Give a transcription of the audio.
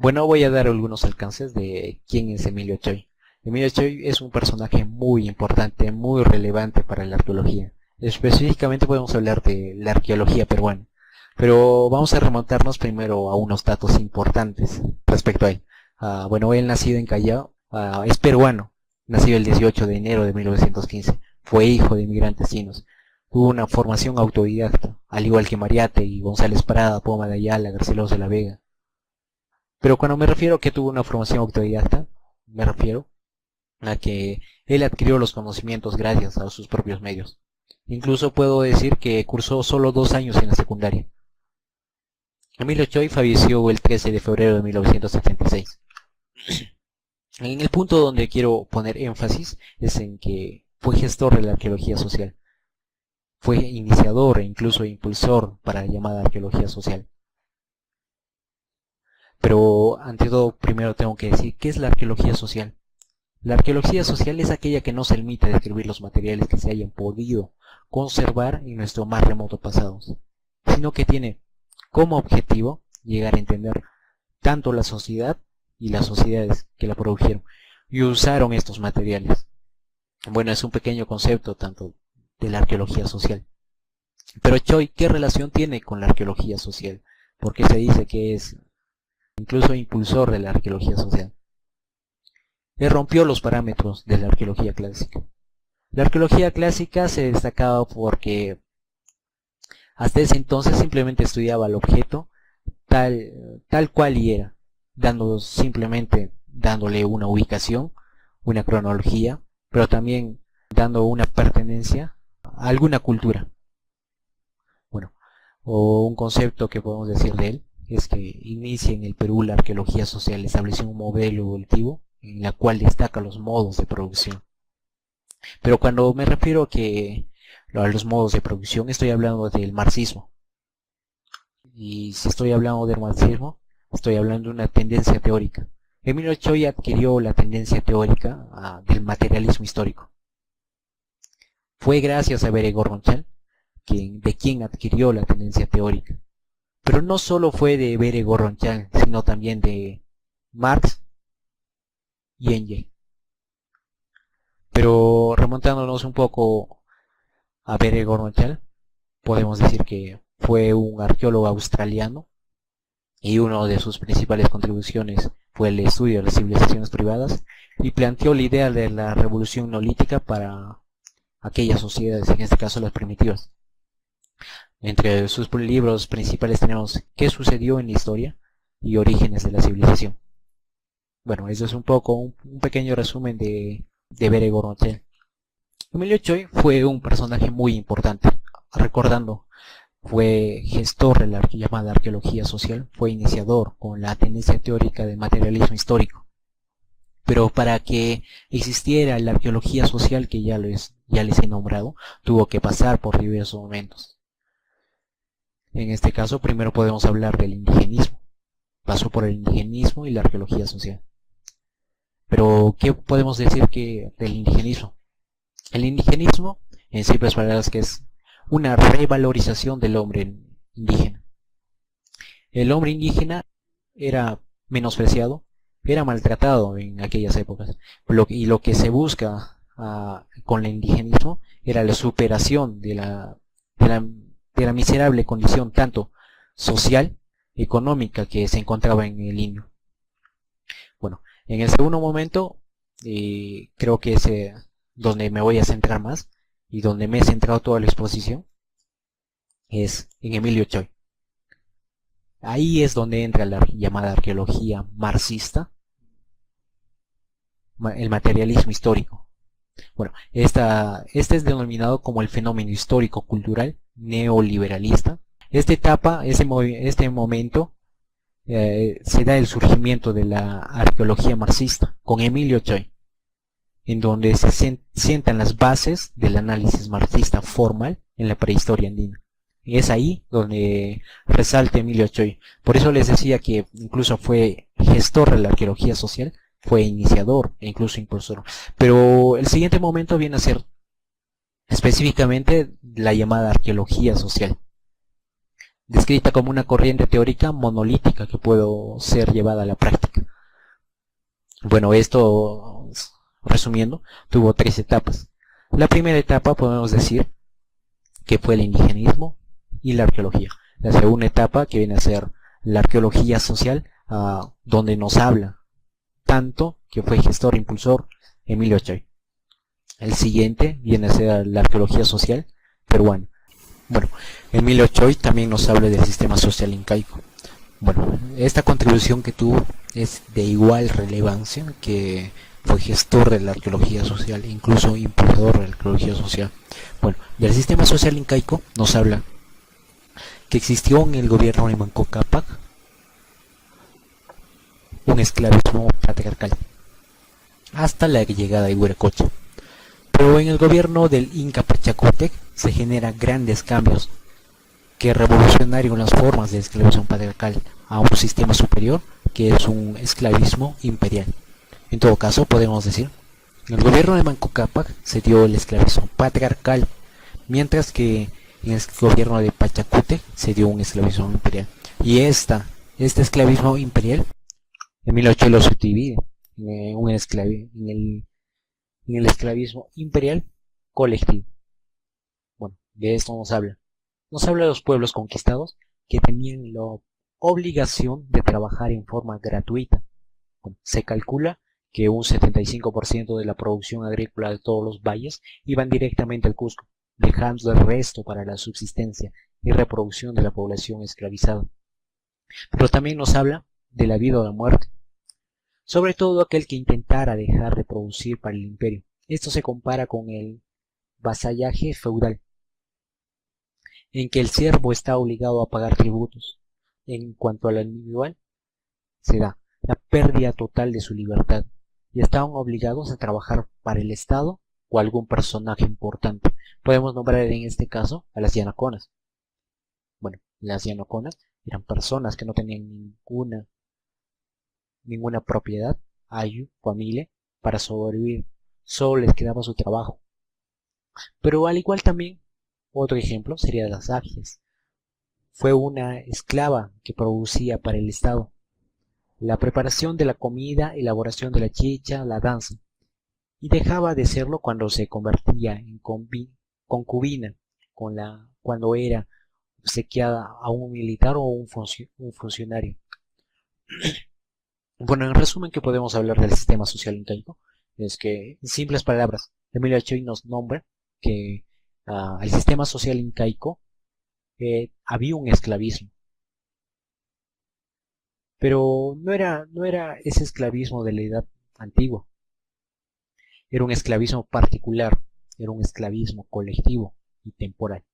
Bueno, voy a dar algunos alcances de quién es Emilio Choi. Emilio Choi es un personaje muy importante, muy relevante para la arqueología. Específicamente podemos hablar de la arqueología peruana. Pero vamos a remontarnos primero a unos datos importantes respecto a él. Bueno, él nacido en Callao, es peruano, nacido el 18 de enero de 1915. Fue hijo de inmigrantes chinos. Tuvo una formación autodidacta, al igual que Mariate y González Parada, Poma de Ayala, Garcilaso de la Vega. Pero cuando me refiero a que tuvo una formación autodidacta, me refiero a que él adquirió los conocimientos gracias a sus propios medios. Incluso puedo decir que cursó solo 2 años en la secundaria. Emilio Choi falleció el 13 de febrero de 1976. En el punto donde quiero poner énfasis es en que fue gestor de la arqueología social. Fue iniciador e incluso impulsor para la llamada arqueología social. Pero ante todo, primero tengo que decir, ¿qué es la arqueología social? La arqueología social es aquella que no se limita a describir los materiales que se hayan podido conservar en nuestro más remoto pasado, sino que tiene como objetivo llegar a entender tanto la sociedad y las sociedades que la produjeron y usaron estos materiales. Bueno, es un pequeño concepto tanto de la arqueología social. Pero Choi, ¿qué relación tiene con la arqueología social? Porque se dice que es incluso impulsor de la arqueología social. Él rompió los parámetros de la arqueología clásica. La arqueología clásica se destacaba porque hasta ese entonces simplemente estudiaba el objeto tal cual y era, simplemente dándole una ubicación, una cronología, pero también dando una pertenencia a alguna cultura. Bueno, o un concepto que podemos decir de él es que inicia en el Perú la arqueología social, estableció un modelo evolutivo en la cual destaca los modos de producción. Pero cuando me refiero a los modos de producción, estoy hablando del marxismo. Y si estoy hablando del marxismo, estoy hablando de una tendencia teórica. Emilio Choi adquirió la tendencia teórica del materialismo histórico. Fue gracias a Bere Gorronchal de quien adquirió la tendencia teórica. Pero no solo fue de Bere Gorronchal, sino también de Marx y Engels. Pero remontándonos un poco a Bere Gorronchal, podemos decir que fue un arqueólogo australiano y una de sus principales contribuciones fue el estudio de las civilizaciones privadas y planteó la idea de la revolución neolítica para aquellas sociedades, en este caso las primitivas. Entre sus libros principales tenemos ¿Qué sucedió en la historia? Y Orígenes de la civilización. Bueno, eso es un poco un pequeño resumen de Bere Gorronchal. Emilio Choi fue un personaje muy importante, recordando, fue gestor de la llamada arqueología social, fue iniciador con la tendencia teórica del materialismo histórico. Pero para que existiera la arqueología social que ya les he nombrado, tuvo que pasar por diversos momentos. En este caso, primero podemos hablar del indigenismo. Pasó por el indigenismo y la arqueología social. Pero, ¿qué podemos decir del indigenismo? El indigenismo, en simples palabras, que es una revalorización del hombre indígena. El hombre indígena era menospreciado, era maltratado en aquellas épocas. Y lo que se busca con el indigenismo era la superación de la miserable condición tanto social, económica que se encontraba en el indio. Bueno, en el segundo momento, creo que es donde me voy a centrar más y donde me he centrado toda la exposición, es en Emilio Choi. Ahí es donde entra la llamada arqueología marxista, el materialismo histórico. Bueno, este es denominado como el fenómeno histórico-cultural neoliberalista. Esta etapa, este momento, se da el surgimiento de la arqueología marxista con Emilio Choi, en donde se sientan las bases del análisis marxista formal en la prehistoria andina. Y es ahí donde resalta Emilio Choi. Por eso les decía que incluso fue gestor de la arqueología social, fue iniciador e incluso impulsor. Pero el siguiente momento viene a ser específicamente la llamada arqueología social. descrita como una corriente teórica monolítica que puede ser llevada a la práctica. Bueno, esto, resumiendo, tuvo 3 etapas. La primera etapa podemos decir que fue el indigenismo y la arqueología. La segunda etapa, que viene a ser la arqueología social, donde nos habla tanto que fue gestor e impulsor Emilio Choi. El siguiente viene a ser la arqueología social peruana. Bueno, Emilio Choi también nos habla del sistema social incaico. Bueno, esta contribución que tuvo es de igual relevancia que fue gestor de la arqueología social, incluso impulsador de la arqueología social. Bueno, del sistema social incaico nos habla que existió en el gobierno de Manco Cápac un esclavismo patriarcal hasta la llegada de Huiracocha. Pero en el gobierno del Inca Pachacútec se generan grandes cambios que revolucionaron las formas de esclavización patriarcal a un sistema superior que es un esclavismo imperial. En todo caso, podemos decir, en el gobierno de Manco Cápac se dio el esclavismo patriarcal, mientras que en el gobierno de Pachacútec se dio un esclavismo imperial. Y este esclavismo imperial, Emilio Ochoa lo subdivide en el esclavismo imperial colectivo. Bueno, de esto nos habla. Nos habla de los pueblos conquistados que tenían la obligación de trabajar en forma gratuita. Bueno, se calcula que un 75% de la producción agrícola de todos los valles iban directamente al Cusco, dejando el resto para la subsistencia y reproducción de la población esclavizada. Pero también nos habla de la vida o la muerte, sobre todo aquel que intentara dejar de producir para el imperio. Esto se compara con el vasallaje feudal, en que el siervo está obligado a pagar tributos. En cuanto al individual, se da la pérdida total de su libertad y estaban obligados a trabajar para el Estado o algún personaje importante. Podemos nombrar en este caso a las yanaconas. Bueno, las yanaconas eran personas que no tenían ninguna propiedad, ayu, familia, para sobrevivir. Solo les quedaba su trabajo. Pero al igual también, otro ejemplo sería las agias. Fue una esclava que producía para el Estado la preparación de la comida, elaboración de la chicha, la danza, y dejaba de serlo cuando se convertía en concubina, cuando era obsequiada a un militar o un funcionario. Bueno, en resumen, ¿qué podemos hablar del sistema social incaico? Es que, en simples palabras, Emilio Choi nos nombra que al sistema social incaico había un esclavismo, pero no era ese esclavismo de la edad antigua, era un esclavismo particular, era un esclavismo colectivo y temporal.